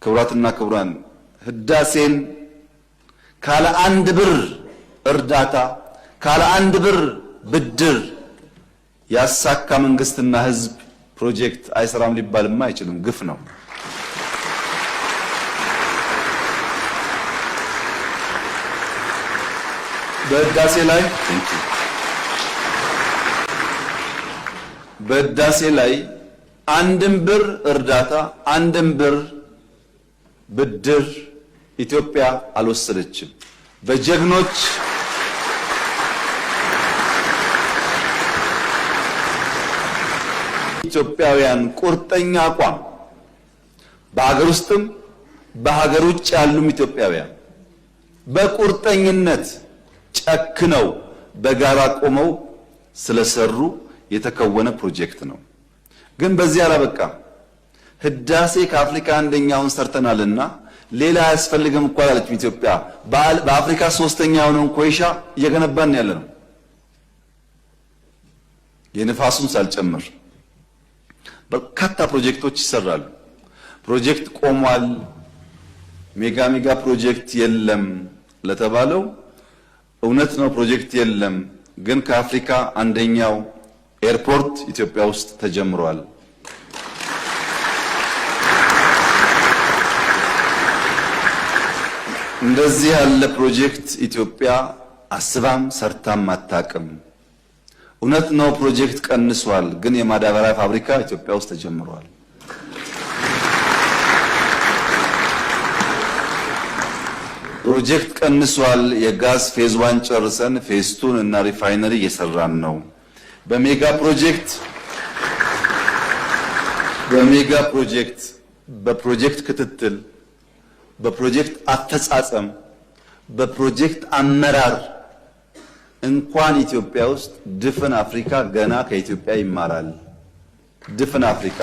ክቡራትና ክቡራን ህዳሴን ካለ አንድ ብር እርዳታ ካለ አንድ ብር ብድር ያሳካ መንግስትና ህዝብ ፕሮጀክት አይሰራም ሊባልማ አይችልም። ግፍ ነው። በህዳሴ ላይ አንድም ብር እርዳታ አንድም ብር ብድር ኢትዮጵያ አልወሰደችም። በጀግኖች ኢትዮጵያውያን ቁርጠኛ አቋም በሀገር ውስጥም በሀገር ውጭ ያሉም ኢትዮጵያውያን በቁርጠኝነት ጨክነው በጋራ ቆመው ስለሰሩ የተከወነ ፕሮጀክት ነው። ግን በዚህ አላበቃም። ህዳሴ ከአፍሪካ አንደኛውን ሰርተናልና ሌላ አያስፈልግም እኮ አላለችም ኢትዮጵያ። በአፍሪካ ሶስተኛ የሆነውን ኮይሻ እየገነባን ያለነው የንፋሱን ሳልጨምር በርካታ ፕሮጀክቶች ይሰራሉ። ፕሮጀክት ቆሟል፣ ሜጋ ፕሮጀክት የለም ለተባለው እውነት ነው፣ ፕሮጀክት የለም። ግን ከአፍሪካ አንደኛው ኤርፖርት ኢትዮጵያ ውስጥ ተጀምሯል። እንደዚህ ያለ ፕሮጀክት ኢትዮጵያ አስባም ሰርታም አታውቅም። እውነት ነው ፕሮጀክት ቀንሷል፣ ግን የማዳበሪያ ፋብሪካ ኢትዮጵያ ውስጥ ተጀምሯል። ፕሮጀክት ቀንሷል። የጋዝ ፌዝ 1 ጨርሰን ፌዝ 2 እና ሪፋይነሪ እየሰራን ነው። በሜጋ ፕሮጀክት በፕሮጀክት ክትትል በፕሮጀክት አፈጻጸም በፕሮጀክት አመራር እንኳን ኢትዮጵያ ውስጥ ድፍን አፍሪካ ገና ከኢትዮጵያ ይማራል። ድፍን አፍሪካ